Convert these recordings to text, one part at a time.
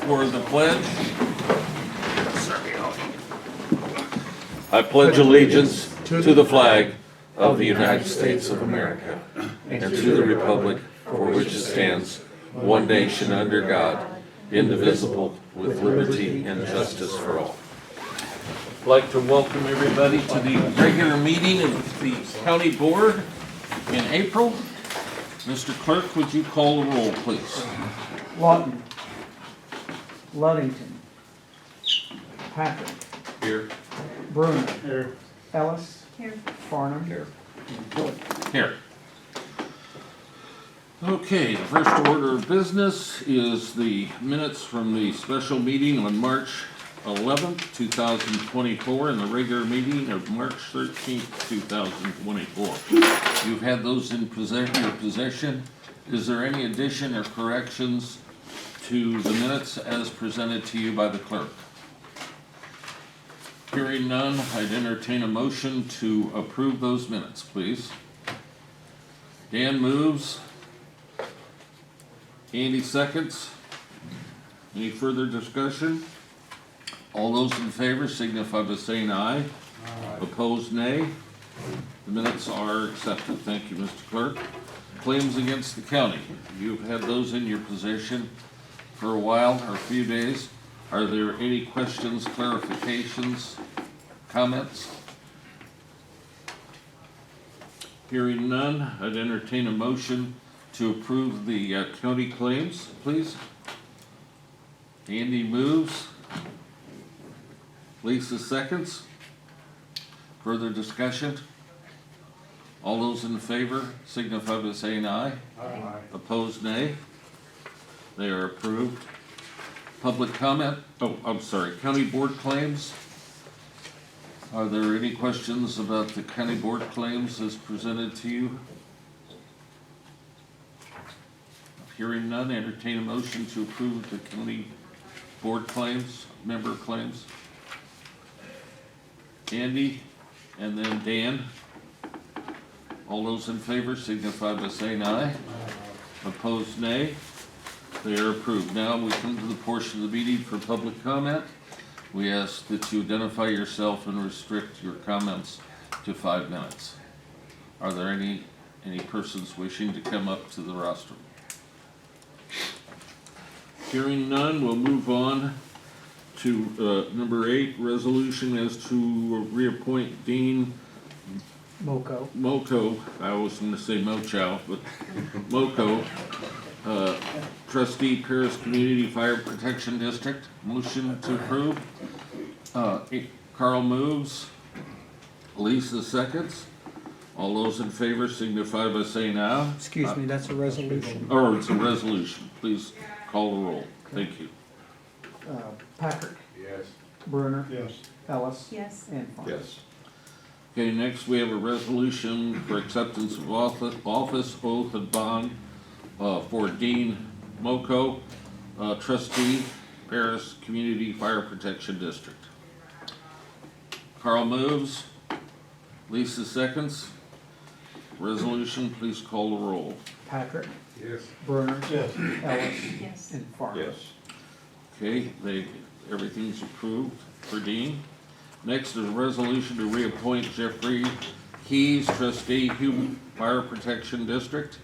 for the pledge. I pledge allegiance to the flag of the United States of America and to the republic for which it stands, one nation under God, indivisible, with liberty and justice for all. I'd like to welcome everybody to the regular meeting of the county board in April. Mr. Clerk, would you call the roll, please? Lawton. Ludington. Patrick. Here. Bruner. Here. Ellis. Here. Farnham. Here. And Ford. Here. Okay, the first order of business is the minutes from the special meeting on March 11th, 2024, and the regular meeting of March 13th, 2024. You've had those in your possession. Is there any addition or corrections to the minutes as presented to you by the clerk? Hearing none, I'd entertain a motion to approve those minutes, please. Dan moves. Andy seconds. Any further discussion? All those in favor signify by saying aye. Aye. Opposed, nay. The minutes are accepted. Thank you, Mr. Clerk. Claims against the county. You've had those in your possession for a while, or a few days. Are there any questions, clarifications, comments? Hearing none, I'd entertain a motion to approve the county claims, please. Andy moves. Lisa seconds. Further discussion? All those in favor signify by saying aye. Aye. Opposed, nay. They are approved. Public comment? Oh, I'm sorry, county board claims. Are there any questions about the county board claims as presented to you? Hearing none, entertain a motion to approve the county board claims, member claims. Andy, and then Dan. All those in favor signify by saying aye. Opposed, nay. They are approved. Now we come to the portion of the meeting for public comment. We ask that you identify yourself and restrict your comments to 5 minutes. Are there any persons wishing to come up to the rostrum? Hearing none, we'll move on to number 8, resolution as to reappoint Dean Moko, I was going to say Mochow, but Moko, trustee, Paris Community Fire Protection District. Motion to approve. Carl moves. Lisa seconds. All those in favor signify by saying aye. Excuse me, that's a resolution. Or it's a resolution. Please call the roll. Thank you. Patrick. Yes. Bruner. Yes. Ellis. Yes. And Farnham. Yes. Okay, next we have a resolution for acceptance of office, oath, and bond for Dean Moko, trustee, Paris Community Fire Protection District. Carl moves. Lisa seconds. Resolution, please call the roll. Patrick. Yes. Bruner. Yes. Ellis. Yes. And Farnham. Okay, everything's approved for Dean. Next is a resolution to reappoint Jeffrey Keys, trustee, Human Fire Protection District.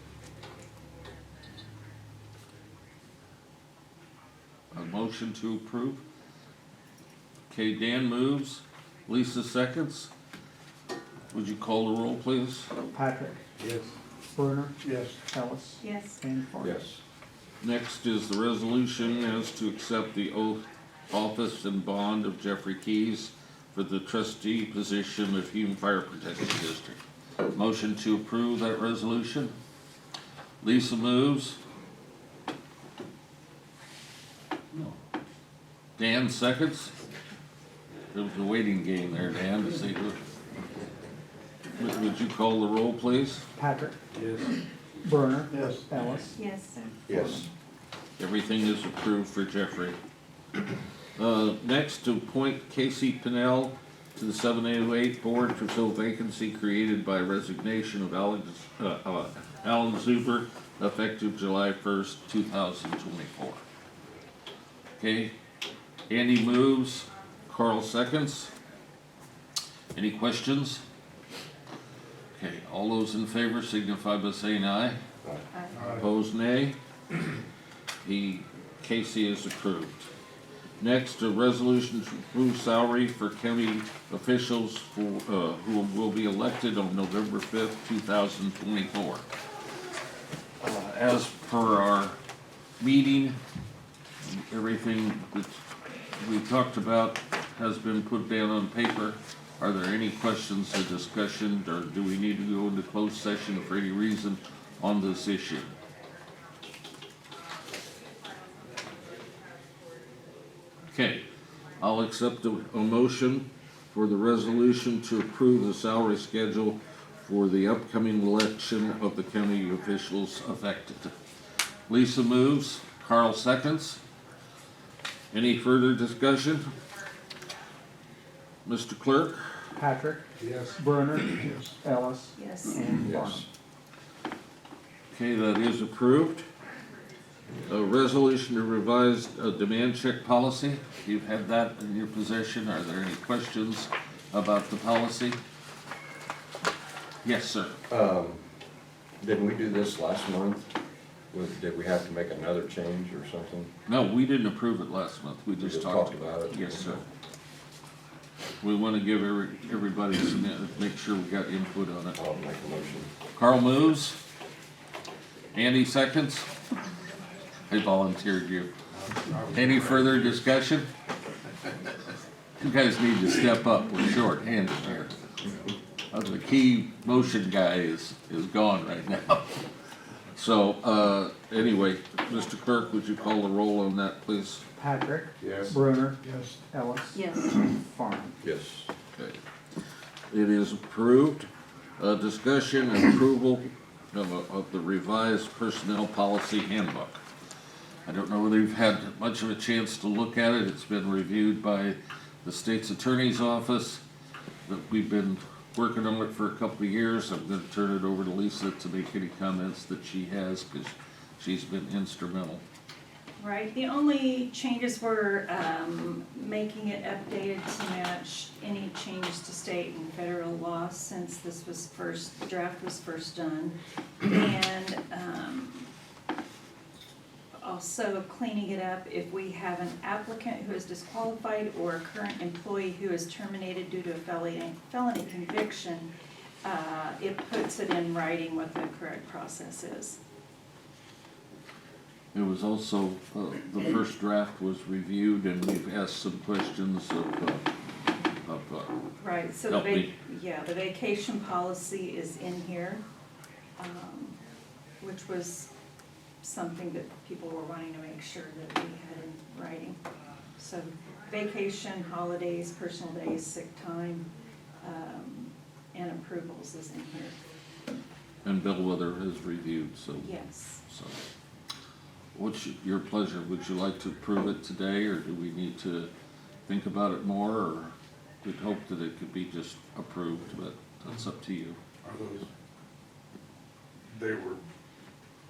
A motion to approve. Okay, Dan moves. Lisa seconds. Would you call the roll, please? Patrick. Yes. Bruner. Yes. Ellis. Yes. And Farnham. Next is the resolution as to accept the oath, office, and bond of Jeffrey Keys for the trustee position of Human Fire Protection District. Motion to approve that resolution. Lisa moves. Dan seconds. There was a waiting game there, Dan, to see who. Would you call the roll, please? Patrick. Yes. Bruner. Yes. Ellis. Yes. Yes. Everything is approved for Jeffrey. Next, to appoint Casey Pinnell to the 708 board to fill vacancy created by resignation of Alan Zuber effective July 1st, 2024. Okay, Andy moves, Carl seconds. Any questions? Okay, all those in favor signify by saying aye. Opposed, nay. Casey is approved. Next, a resolution to approve salary for county officials for, who will be elected on November 5th, 2024. As per our meeting, everything that we talked about has been put down on paper. Are there any questions or discussion, or do we need to go into closed session for any reason on this issue? Okay, I'll accept a motion for the resolution to approve the salary schedule for the upcoming election of the county officials affected. Lisa moves, Carl seconds. Any further discussion? Mr. Clerk? Patrick. Yes. Brunner. Yes. Ellis. Yes. And Farnum. Okay, that is approved. A resolution to revise a demand check policy. You've had that in your possession. Are there any questions about the policy? Yes, sir. Didn't we do this last month? Did we have to make another change or something? No, we didn't approve it last month. We just talked about it? Yes, sir. We want to give everybody some, make sure we got input on it. I'll make a motion. Carl moves. Andy seconds. I volunteered you. Any further discussion? You guys need to step up. We're short-handed here. The key motion guy is gone right now. So, anyway, Mr. Clerk, would you call the roll on that, please? Patrick. Yes. Brunner. Yes. Ellis. Yes. Farnum. Yes. Okay. It is approved. Discussion and approval of the revised personnel policy handbook. I don't know whether you've had much of a chance to look at it. It's been reviewed by the state's attorney's office. But we've been working on it for a couple of years. I'm going to turn it over to Lisa to make any comments that she has, because she's been instrumental. Right, the only changes were making it updated to match any changes to state and federal law since this was the draft was first done. And also cleaning it up if we have an applicant who is disqualified or a current employee who is terminated due to a felony conviction, it puts it in writing what the correct process is. It was also, the first draft was reviewed, and we've asked some questions of Right, so help me. the vacation policy is in here, which was something that people were wanting to make sure that we had in writing. So vacation, holidays, personal days, sick time, and approvals is in here. And Bellwether has reviewed, so. Yes. So, what's your pleasure? Would you like to approve it today, or do we need to think about it more, or we'd hope that it could be just approved, but that's up to you. Are those, they were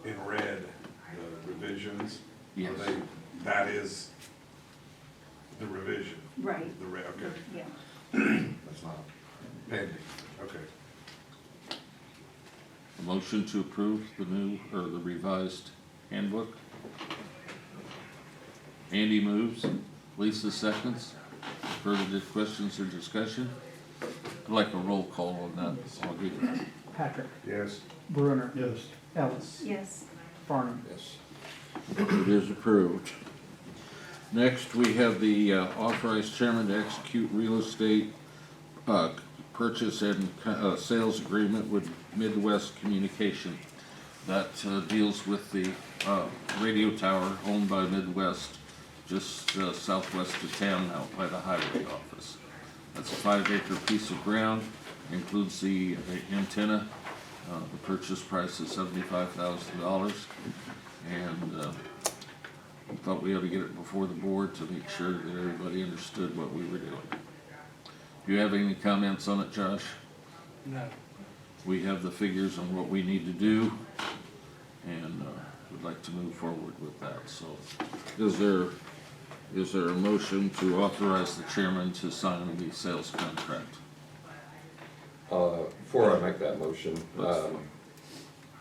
in red, the revisions? Yes. Are they, that is the revision? Right. The red, okay. Yeah. That's not pending, okay. A motion to approve the new, or the revised handbook. Andy moves, Lisa seconds. Further questions or discussion? I'd like a roll call on that, Augie. Patrick. Yes. Brunner. Yes. Ellis. Yes. Farnum. Yes. It is approved. Next, we have the authorized chairman to execute real estate purchase and sales agreement with Midwest Communication. That deals with the radio tower owned by Midwest, just southwest of town, out by the highway office. That's a 5-acre piece of ground, includes the antenna. The purchase price is $75,000, and we thought we ought to get it before the board to make sure that everybody understood what we were doing. Do you have any comments on it, Josh? No. We have the figures on what we need to do, and would like to move forward with that. So, is there is there a motion to authorize the chairman to sign the sales contract? Before I make that motion,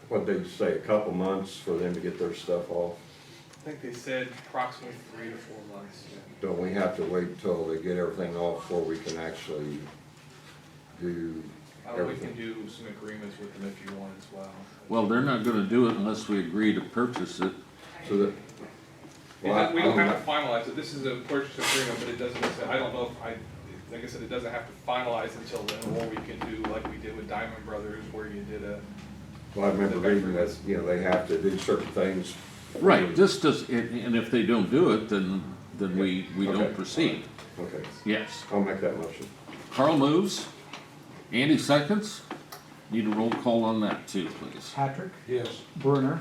what did they say, a couple months for them to get their stuff off? I think they said approximately 3 to 4 months. Don't we have to wait till they get everything off before we can actually do We everything? can do some agreements with them if you want as well. Well, they're not gonna do it unless we agree to purchase it. So that. We don't have to finalize it, this is a purchase agreement, but it doesn't, I don't know if like I said, it doesn't have to finalize until then, or we can do like we did with Diamond Brothers, where you did a, Well, I remember reading that, you know, they have to do certain things. Right, this does, and if they don't do it, then we Okay. don't proceed. Okay, Yes. I'll make that motion. Carl moves. Andy seconds. Need a roll call on that too, please. Patrick, Yes. Brunner,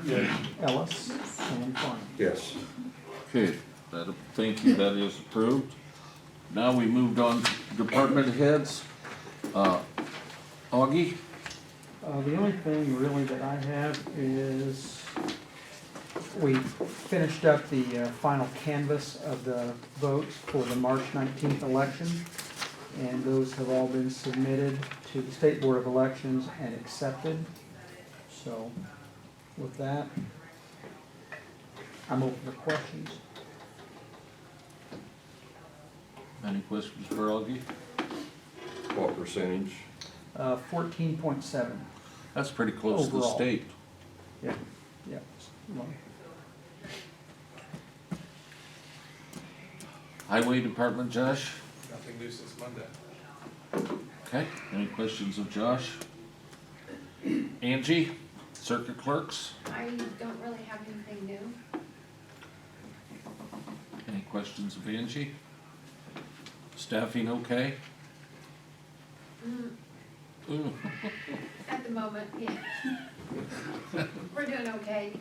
Ellis, and Farnum. Yes. Okay, thank you, that is approved. Now we moved on to department heads. Augie? The only thing really that I have is, we finished up the final canvas of the votes for the March 19th election, and those have all been submitted to the State Board of Elections and accepted. So with that, I'm open for questions. Any questions for Augie? What percentage? 14.7. That's pretty close to the Overall. state. Yeah, yeah. Well, Highway Department, Josh? nothing new since Monday. Okay, any questions of Josh? Angie, circuit clerks? I don't really have anything new. Any questions of Angie? Staffing okay? Ooh. At the moment, yeah. We're doing okay.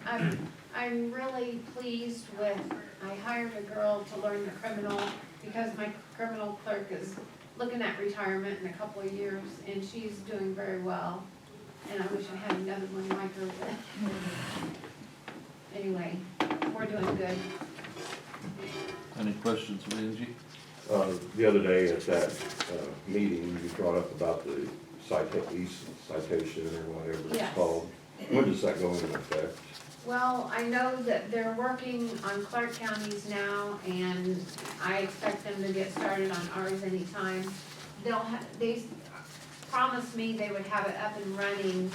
I'm really pleased with, I hired a girl to learn the criminal, because my criminal clerk is looking at retirement in a couple of years, and she's doing very well. And I wish I had another one like her, but anyway, we're doing good. Any questions of Angie? The other day at that meeting, you brought up about the citation or whatever it's Yes. called. When does that go into effect? Well, I know that they're working on Clark counties now, and I expect them to get started on ours anytime. They promised me they would have it up and running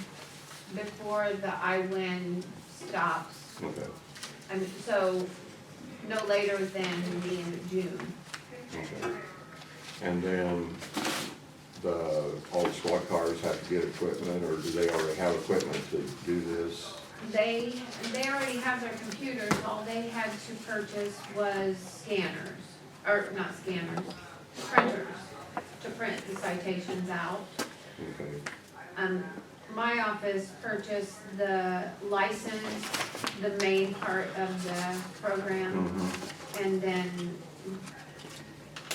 before the IWIN stops. Okay, So, no later than the end of June. okay. And then all the squad cars have to get equipment, or do they already have equipment to do this? They already have their computers, all they had to purchase was scanners, or not scanners, printers, to print the citations out. Okay, My office purchased the license, the main part of the program, and then,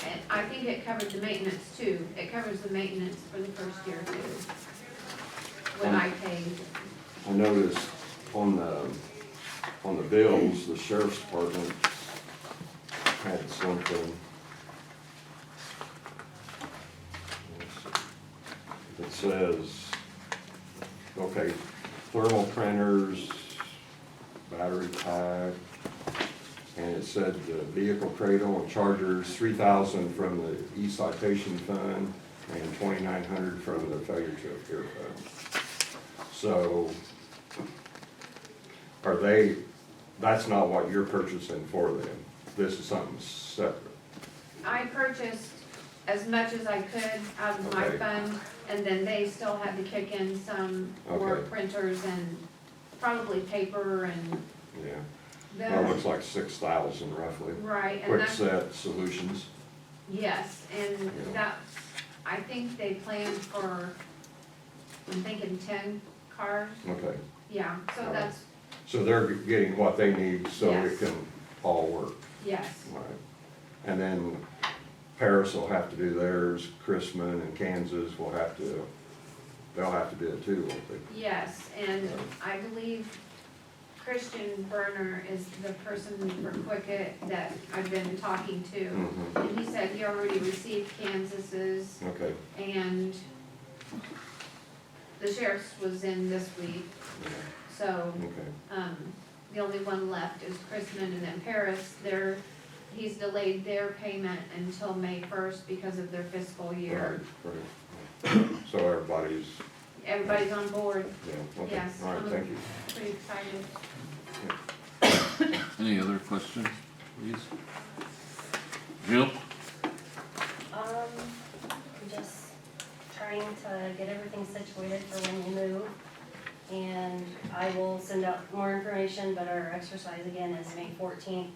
and I think it covered the maintenance too. It covers the maintenance for the first year too, when I paid. I noticed on the bills, the sheriff's department had something. It says, okay, thermal printers, battery pack, and it said the vehicle cradle and chargers, 3,000 from the e-citation fund and 2,900 from the failure to appear fund. So, are they, that's not what you're purchasing for them? This is something separate? I purchased as much as I could out of my Okay. fund, and then they still had to kick in some more Okay. printers and probably paper and Yeah. the. Well, it looks like 6,000 roughly. Right, and Quick that's, set solutions. yes, and Yeah. that, I think they planned for, I'm thinking 10 cars, Okay. yeah, so All right. that's, So they're getting what they need so it Yes. can all work. yes, Right. And then Paris will have to do theirs, Chrisman and Kansas will have to, they'll have to do it too, won't they? yes, and I believe Christian Berner is the person for Quicket that I've been talking to. Mhm. And he said he already received Kansas's, Okay, and the sheriff's was in this week, so, okay. the only one left is Chrisman, and then Paris, he's delayed their payment until May 1st because of their fiscal year. Right, right. So Everybody's on board, yeah, okay, yes, all right, I'm thank you. pretty excited. Any other questions, please? Jill? I'm just trying to get everything situated for when you move. And I will send out more information, but our exercise again is May 14th.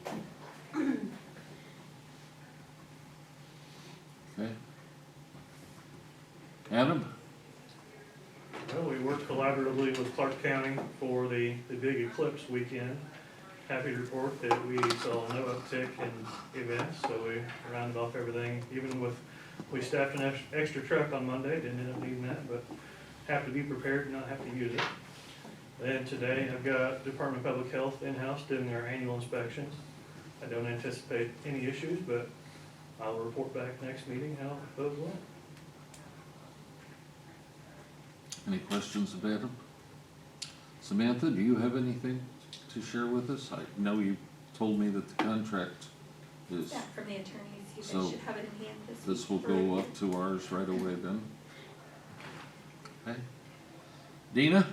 Okay. Adam? Well, we worked collaboratively with Clark County for the big eclipse weekend. Happy to report that we saw no uptick in events, so we rounded off everything, even with, we staffed an extra truck on Monday, didn't end up needing that, but have to be prepared, not have to use it. Then today, I've got Department of Public Health in-house doing their annual inspections. I don't anticipate any issues, but I'll report back next meeting how those went. Any questions of Adam? Samantha, do you have anything to share with us? I know you told me that the contract is, Yeah, from the attorneys, you So, guys should have it in hand this week. this will go up to ours right away then. Okay. Dina?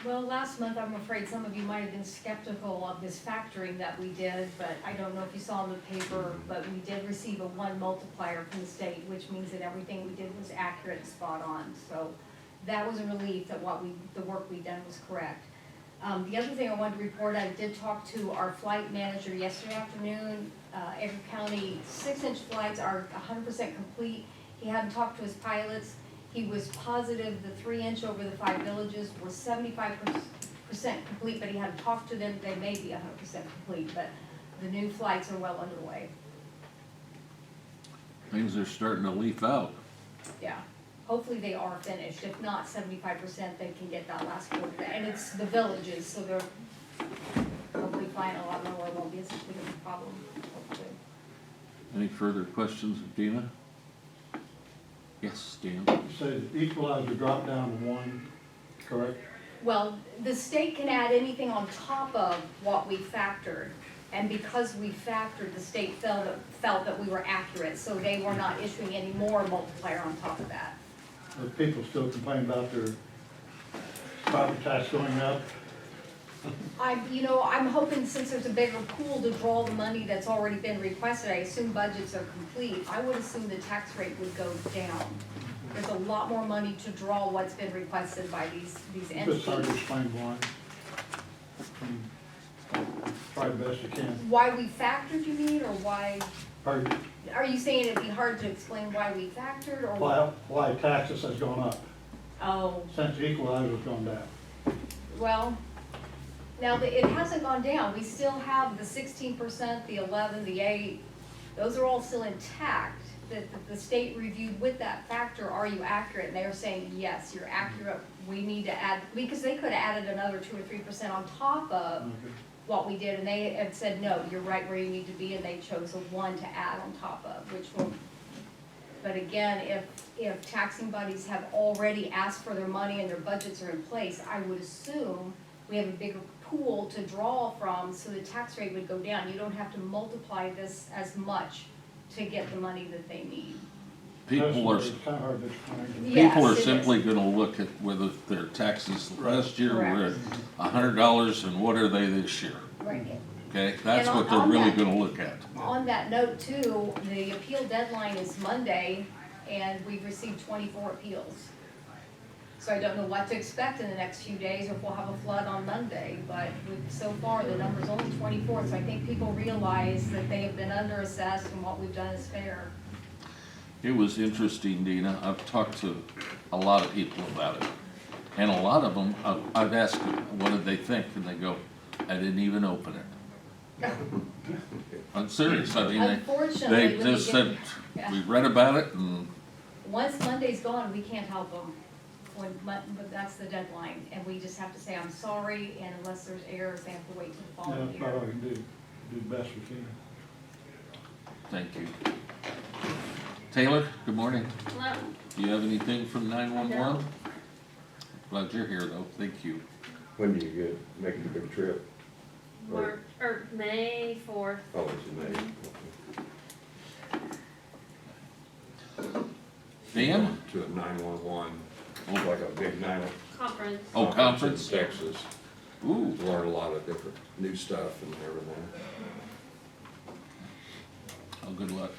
Well, last month, I'm afraid some of you might have been skeptical of this factoring that we did, but I don't know if you saw in the paper, but we did receive a 1 multiplier from the state, which means that everything we did was accurate and spot on. So that was a relief that the work we done was correct. The other thing I wanted to report, I did talk to our flight manager yesterday afternoon. Every county 6-inch flights are 100% complete. He hadn't talked to his pilots. He was positive the 3-inch over the 5 villages were 75% complete, but he hadn't talked to them. They may be 100% complete, but the new flights are well underway. Things are starting to leaf out. Yeah, hopefully they are finished. If not 75%, they can get that last quarter. And it's the villages, so they're hopefully flying a lot lower. It won't be as big of a problem, hopefully. Any further questions of Dina? Yes, Dan? So the equalizer dropped down to 1, correct? Well, the state can add anything on top of what we factored. And because we factored, the state felt that we were accurate, so they were not issuing any more multiplier on top of that. Are people still complaining about their property tax going up? I'm hoping since there's a bigger pool to draw the money that's already been requested, I assume budgets are complete, I would assume the tax rate would go down. There's a lot more money to draw what's been requested by these Just hard to entities. explain why. Try the best you can. Why we factored, you mean, or why, Or are you saying it'd be hard to explain why we factored, or? why taxes has gone up Oh, since the equalizer's gone down. well, now, it hasn't gone down, we still have the 16%, the 11, the 8, those are all still intact. The state reviewed with that factor, are you accurate? And they are saying, yes, you're accurate, we need to add, because they could have added another 2 or 3% on top of what we did, and they had said, no, you're right where you need to be, and they chose a 1 to add on top of, which will, but again, if taxing bodies have already asked for their money and their budgets are in place, I would assume we have a bigger pool to draw from, so the tax rate would go down. You don't have to multiply this as much to get the money that they need. People are, It's kind of hard to explain. Yes, people are it is. simply gonna look at whether their taxes last year were Correct. at $100 and what are they this year? Right. Okay, that's And what they're on really that- gonna look at. On that note too, the appeal deadline is Monday, and we've received 24 appeals. So I don't know what to expect in the next few days, or if we'll have a flood on Monday, but so far, the number's only 24, so I think people realize that they have been underassessed and what we've done is fair. It was interesting, Dina, I've talked to a lot of people about it. And a lot of them, I've asked them, what did they think? And they go, I didn't even open it. I'm serious, I mean, Unfortunately, they when you just get- said, yeah. we read about it and, Once Monday's gone, we can't help them. but that's the deadline, and we just have to say, I'm sorry, and unless there's errors, they have to wait till the Yeah, following that's about all year. we can do, do the best we can. Thank you. Taylor, good morning. Well, Do you have anything from 911? Glad you're here though, thank you. When do you make the big trip? March, or May 4th. Oh, it's in May. Dan? To a 911, Oh. like a big night. Conference. Oh, conference? In Texas. Ooh, Learn a lot of different new stuff and everything. oh, good luck.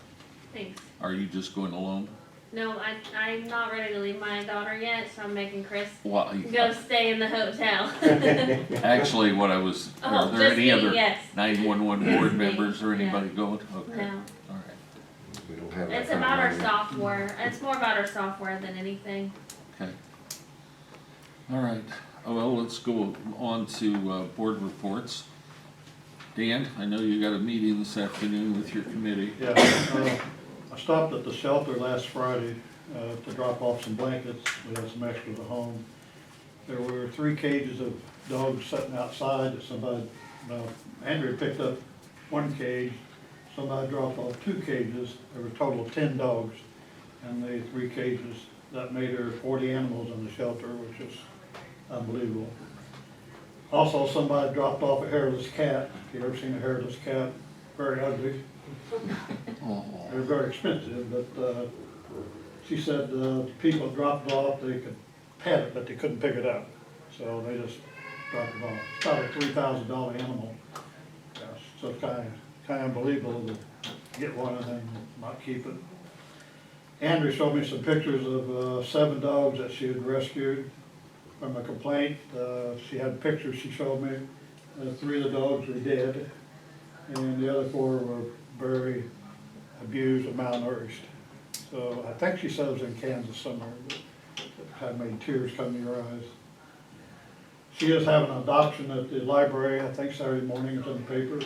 Thanks. Are you just going alone? No, I'm not ready to leave my daughter yet, so I'm making Chris Well, go stay in the hotel. actually, what I was, are Oh, there just any me, other yes. 911 board Me, members or yeah. anybody going? Okay, No, all right, We don't have that it's kind of about our money. software. It's more about our software than anything. okay. All right, oh, well, let's go on to board reports. Dan, I know you got a meeting this afternoon with your committee. Yeah, I stopped at the shelter last Friday to drop off some blankets. We had some extras at home. There were 3 cages of dogs sitting outside that somebody, Andrew picked up 1 cage. Somebody dropped off 2 cages. There were a total of 10 dogs in the 3 cages. That made there 40 animals in the shelter, which is unbelievable. Also, somebody dropped off a hairless cat. If you ever seen a hairless cat, very ugly. Oh, They're very expensive, but she said the people dropped it off, they could pet it, but they couldn't pick it up. So they just dropped it off. It's about a $3,000 animal. Yes, so it's kind of unbelievable to get one and then not keep it. Andrew showed me some pictures of 7 dogs that she had rescued from a complaint. She had pictures she showed me. 3 of the dogs were dead, and the other 4 were very abused and malnourished. So I think she said it was in Kansas somewhere, but it had made tears come to your eyes. She is having an adoption at the library, I think Saturday morning, it's in the paper.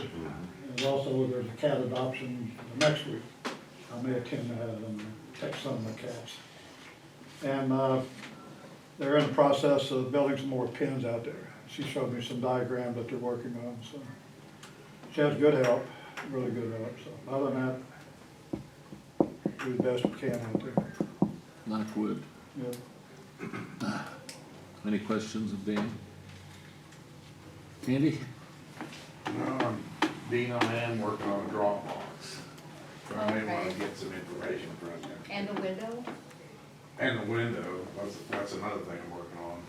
And also there's a cat adoption next week. I may attend that and take some of the cats. And they're in the process of building some more pens out there. She showed me some diagrams that they're working on, so. She has good help, really good help, so other than that, do the best we can out there. knock wood. Yeah. Any questions of Dan? Candy? Being on hand, working on a Dropbox. So I may wanna Okay. get some information from you. And the window? And the window, that's another thing I'm working on.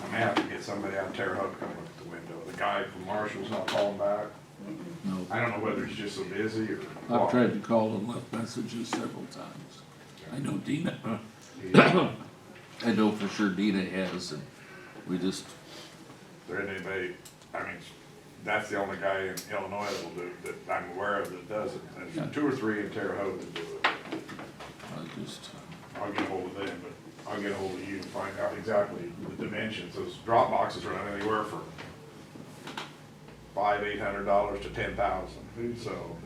I may have to get somebody out of Terre Haute to come look at the window. The guy from Marshall's not calling back. No. I don't know whether he's just so busy or I've what. tried to call and left messages several times. I know Dina, Yeah. I know for sure Dina has, and we just, There isn't anybody, I mean, that's the only guy in Illinois that will do, that I'm aware of that does it. Yeah. There's 2 or 3 in Terre Haute that do it. I just, I'll get ahold of them, but I'll get ahold of you and find out exactly the dimensions. Those drop boxes run anywhere from $500-800 to $10,000. So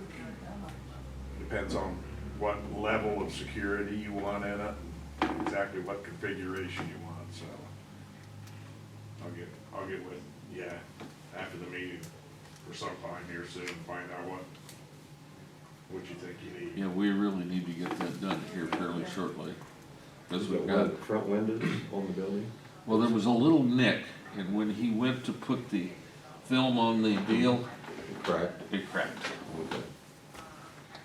depends on what level of security you want in it, and exactly what configuration you want. So I'll get with after the meeting or sometime here soon and find out what you think you need. yeah, we really need to get that done here fairly shortly. Because Is we've it got, one of the front windows on the building? well, there was a little nick, and when he went to put the film on the deal, Correct. it cracked. Okay.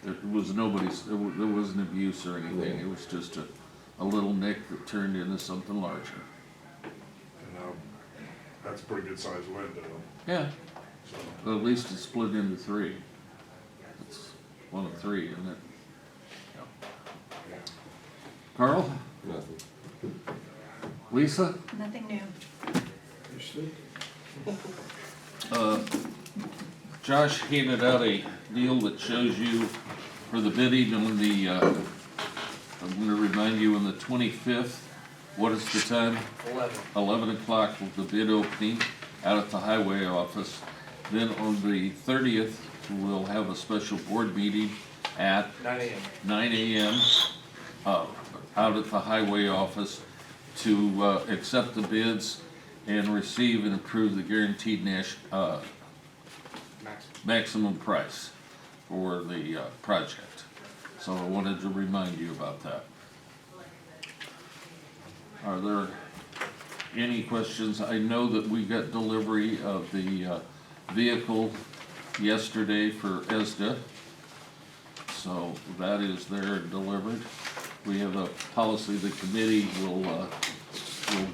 There was nobody's, there wasn't abuse or anything, it was just a little nick that turned into something larger. And that's a pretty good sized window. Yeah. So Well, at least it's split into 3. It's 1 of 3, isn't it? yeah. Carl? Nothing. Lisa? Nothing new. Josh handed out a deal that shows you for the bidding on the, I'm gonna remind you on the 25th, what is the time? 11 o'clock with the bid opening out at the highway office. Then on the 30th, we'll have a special board meeting at 9 a.m. out at the highway office to accept the bids and receive and approve the guaranteed maximum price for the project. So I wanted to remind you about that. Are there any questions? I know that we got delivery of the vehicle yesterday for ESDA. So that is there and delivered. We have a policy the committee will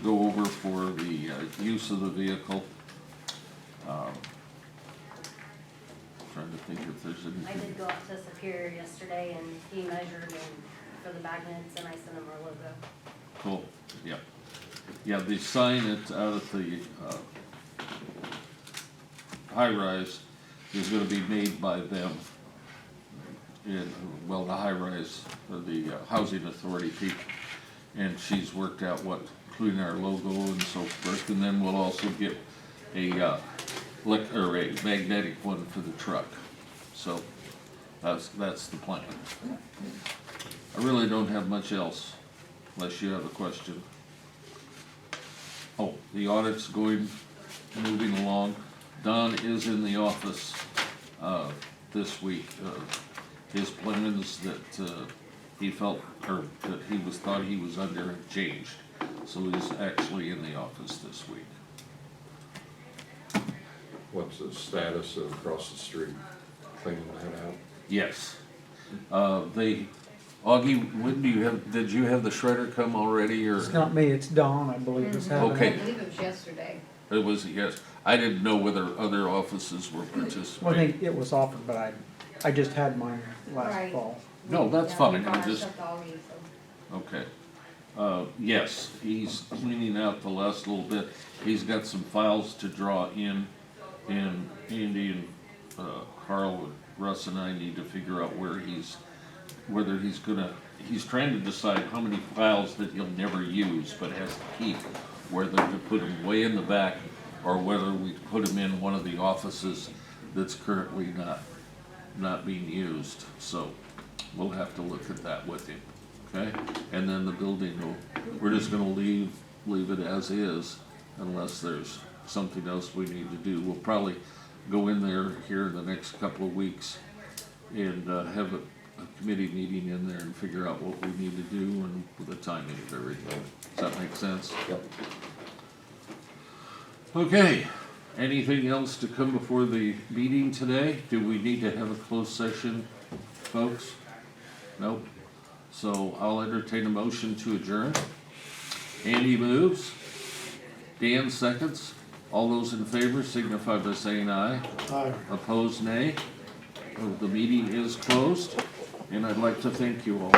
go over for the use of the vehicle. Trying to think if there's anything. I did go up to Superior yesterday and he measured and for the magnets and I sent him our logo. Cool, yeah. Yeah, they sign it out at the high-rise is gonna be made by them. And, well, the high-rise, the housing authority people. And she's worked out what, including our logo and so forth, and then we'll also get a magnetic one for the truck. So, that's the plan. I really don't have much else, unless you have a question. Oh, the audit's moving along. Don is in the office, this week. His plans that, he felt, or that thought he was under have changed. So he's actually in the office this week. What's the status of across the street, cleaning that out? Yes. Augie, did you have the shredder come already, or? It's not me, it's Dawn, I believe, is having Okay. it. I believe it was yesterday. It was, yes. I didn't know whether other offices were Well, I participating. think it was offered, but I just had mine last Right. fall. No, that's Yeah, fine. we I'm brought our just, stuff to Augie, so. okay. Yes, he's cleaning out the last little bit. He's got some files to draw in, and Andy and Carl and Russ and I need to figure out he's trying to decide how many files that he'll never use but has to keep, whether to put them way in the back or whether we put them in one of the offices that's currently not being used. So we'll have to look at that with him, okay? And then the building, we're just gonna leave it as is unless there's something else we need to do. We'll probably go in there here in the next couple of weeks and have a committee meeting in there and figure out what we need to do and the timing of everything. Does that make sense? Yep. Okay, anything else to come before the meeting today? Do we need to have a closed session, folks? Nope. So I'll entertain a motion to adjourn. Andy moves. Dan seconds. All those in favor signify by saying aye. Aye. Opposed, nay. The meeting is closed, and I'd like to thank you all.